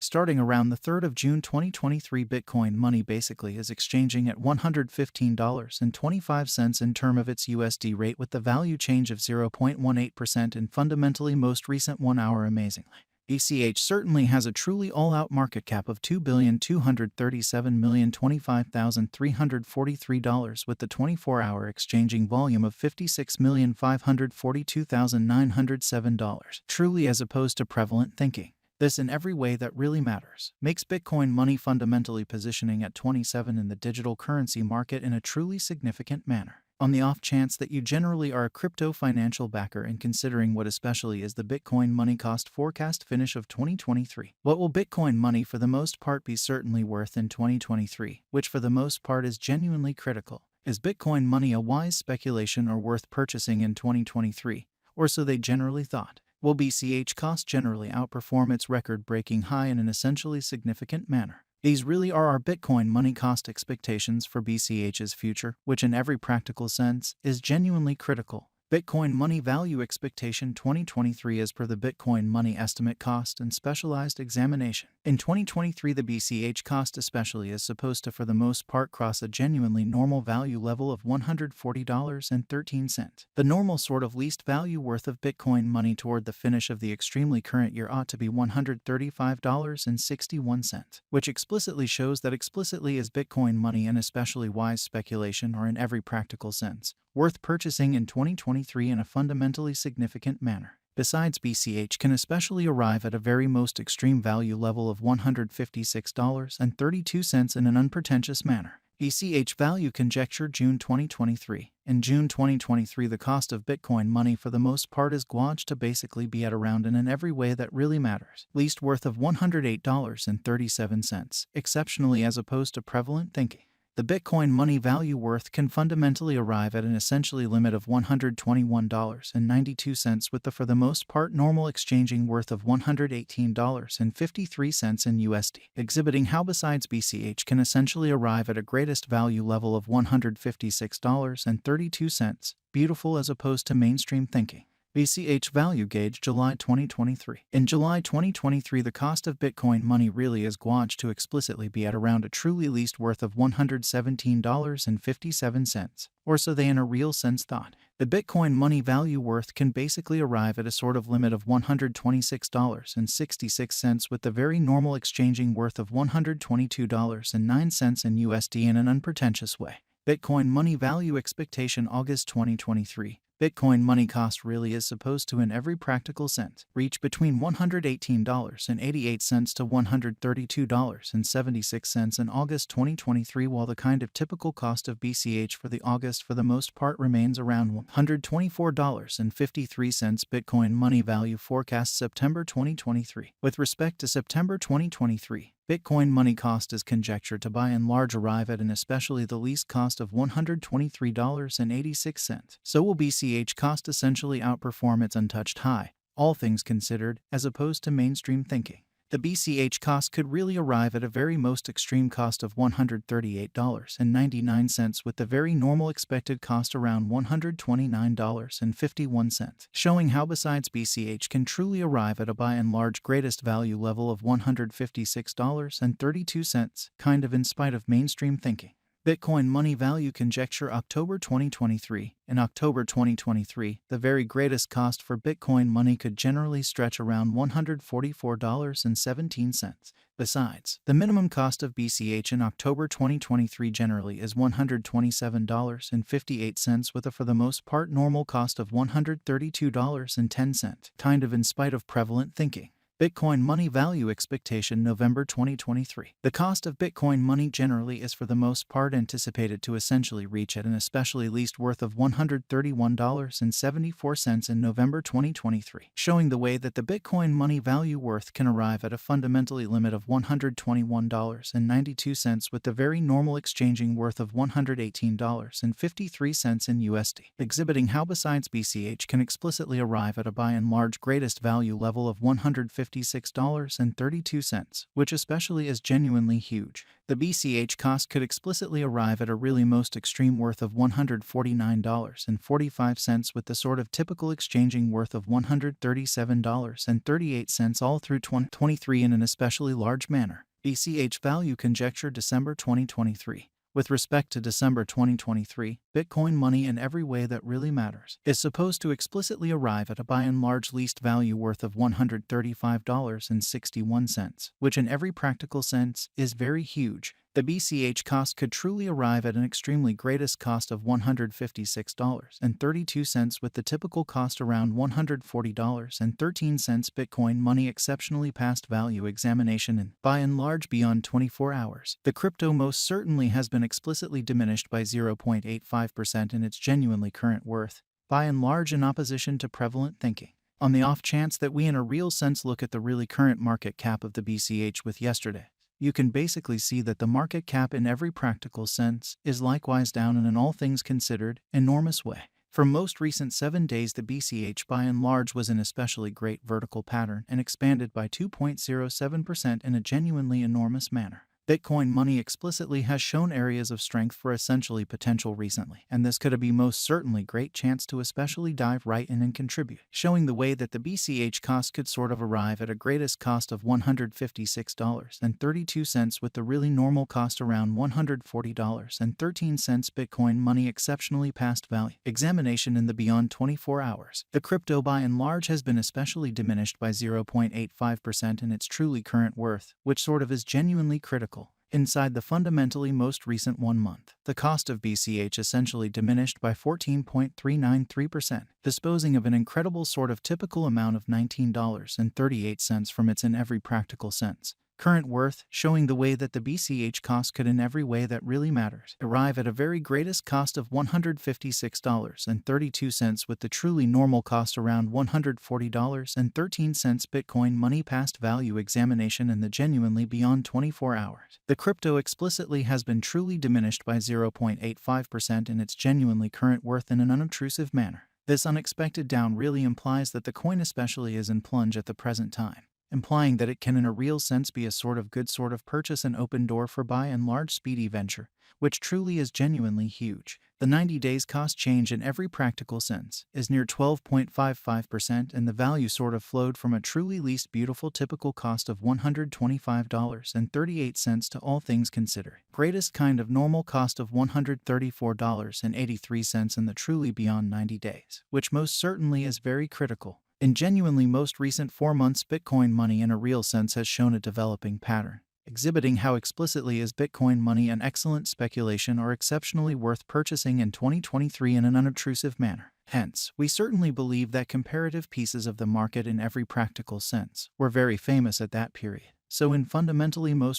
Starting around the 3rd of June 2023, Bitcoin money basically is exchanging at $115.25 in term of its USD rate with the value change of 0.18% in fundamentally most recent 1 hour. Amazingly, BCH certainly has a truly all-out market cap of $2,237,025,343 with the 24-hour exchanging volume of $56,542,907. Truly, as opposed to prevalent thinking. This, in every way that really matters, makes Bitcoin money fundamentally positioning at 27 in the digital currency market in a truly significant manner. On the off chance that you generally are a crypto financial backer and considering what especially is the Bitcoin money cost forecast finish of 2023, what will Bitcoin money for the most part be certainly worth in 2023, which for the most part is genuinely critical. Is Bitcoin money a wise speculation or worth purchasing in 2023, or so they generally thought? Will BCH cost generally outperform its record-breaking high in an essentially significant manner? These really are our Bitcoin money cost expectations for BCH's future, which in every practical sense is genuinely critical. Bitcoin money value expectation 2023 as per the Bitcoin money estimate cost and specialized examination. In 2023, the BCH cost especially is supposed to for the most part cross a genuinely normal value level of $140.13. The normal sort of least value worth of Bitcoin money toward the finish of the extremely current year ought to be $135.61, which explicitly shows that explicitly is Bitcoin money and especially wise speculation or in every practical sense worth purchasing in 2023 in a fundamentally significant manner. Besides, BCH can especially arrive at a very most extreme value level of $156.32 in an unpretentious manner. BCH value conjecture June 2023. In June 2023, the cost of Bitcoin money for the most part is gauged to basically be at around and in every way that really matters, least worth of $108.37, exceptionally as opposed to prevalent thinking. The Bitcoin money value worth can fundamentally arrive at an essentially limit of $121.92 with the for the most part normal exchanging worth of $118.53 in USD, exhibiting how besides BCH can essentially arrive at a greatest value level of $156.32, beautiful as opposed to mainstream thinking. BCH value gauge July 2023. In July 2023, the cost of Bitcoin money really is gauged to explicitly be at around a truly least worth of $117.57, or so they in a real sense thought. The Bitcoin money value worth can basically arrive at a sort of limit of $126.66 with the very normal exchanging worth of $122.09 in USD in an unpretentious way. Bitcoin money value expectation August 2023. Bitcoin money cost really is supposed to in every practical sense reach between $118.88 to $132.76 in August 2023, while the kind of typical cost of BCH for the August for the most part remains around $124.53. Bitcoin money value forecast September 2023. With respect to September 2023, Bitcoin money cost is conjectured to by and large arrive at an especially the least cost of $123.86. So will BCH cost essentially outperform its untouched high, all things considered, as opposed to mainstream thinking. The BCH cost could really arrive at a very most extreme cost of $138.99 with the very normal expected cost around $129.51, showing how besides BCH can truly arrive at a by and large greatest value level of $156.32, kind of in spite of mainstream thinking. Bitcoin money value conjecture October 2023. In October 2023, the very greatest cost for Bitcoin money could generally stretch around $144.17. Besides, the minimum cost of BCH in October 2023 generally is $127.58 with a for the most part normal cost of $132.10, kind of in spite of prevalent thinking. Bitcoin money value expectation November 2023. The cost of Bitcoin money generally is for the most part anticipated to essentially reach at an especially least worth of $131.74 in November 2023, showing the way that the Bitcoin money value worth can arrive at a fundamentally limit of $121.92 with the very normal exchanging worth of $118.53 in USD, exhibiting how besides BCH can explicitly arrive at a by and large greatest value level of $150 $156.32, which especially is genuinely huge. The BCH cost could explicitly arrive at a really most extreme worth of $149.45, with the sort of typical exchanging worth of $137.38 all through 2023 in an especially large manner. BCH value conjecture December 2023. With respect to December 2023, Bitcoin money in every way that really matters is supposed to explicitly arrive at a by and large least value worth of $135.61, which in every practical sense is very huge. The BCH cost could truly arrive at an extremely greatest cost of $156.32, with the typical cost around $140.13. Bitcoin money exceptionally past value examination and, by and large, beyond 24 hours. The crypto most certainly has been explicitly diminished by 0.85% in its genuinely current worth, by and large in opposition to prevalent thinking. On the off chance that we in a real sense look at the really current market cap of the BCH with yesterday, you can basically see that the market cap in every practical sense is likewise down in an all things considered enormous way. For most recent 7 days, the BCH by and large was in especially great vertical pattern and expanded by 2.07% in a genuinely enormous manner. Bitcoin money explicitly has shown areas of strength for essentially potential recently, and this could be most certainly great chance to especially dive right in and contribute, showing the way that the BCH cost could sort of arrive at a greatest cost of $156.32, with the really normal cost around $140.13. Bitcoin money exceptionally past value examination in the beyond 24 hours. The crypto by and large has been especially diminished by 0.85% in its truly current worth, which sort of is genuinely critical. Inside the fundamentally most recent 1 month, the cost of BCH essentially diminished by 14.393%, disposing of an incredible sort of typical amount of $19.38 from its in every practical sense current worth, showing the way that the BCH cost could in every way that really matters arrive at a very greatest cost of $156.32, with the truly normal cost around $140.13. Bitcoin money past value examination in the genuinely beyond 24 hours. The crypto explicitly has been truly diminished by 0.85% in its genuinely current worth in an unobtrusive manner. This unexpected down really implies that the coin especially is in plunge at the present time, implying that it can in a real sense be a sort of good sort of purchase and open door for by and large speedy venture, which truly is genuinely huge. The 90 days cost change in every practical sense is near 12.55%, and the value sort of flowed from a truly least beautiful typical cost of $125.38 to all things considered greatest kind of normal cost of $134.83 in the truly beyond 90 days, which most certainly is very critical. In genuinely most recent 4 months, Bitcoin money in a real sense has shown a developing pattern, exhibiting how explicitly is Bitcoin money an excellent speculation or exceptionally worth purchasing in 2023 in an unobtrusive manner. Hence, we certainly believe that comparative pieces of the market in every practical sense were very famous at that period. So in fundamentally most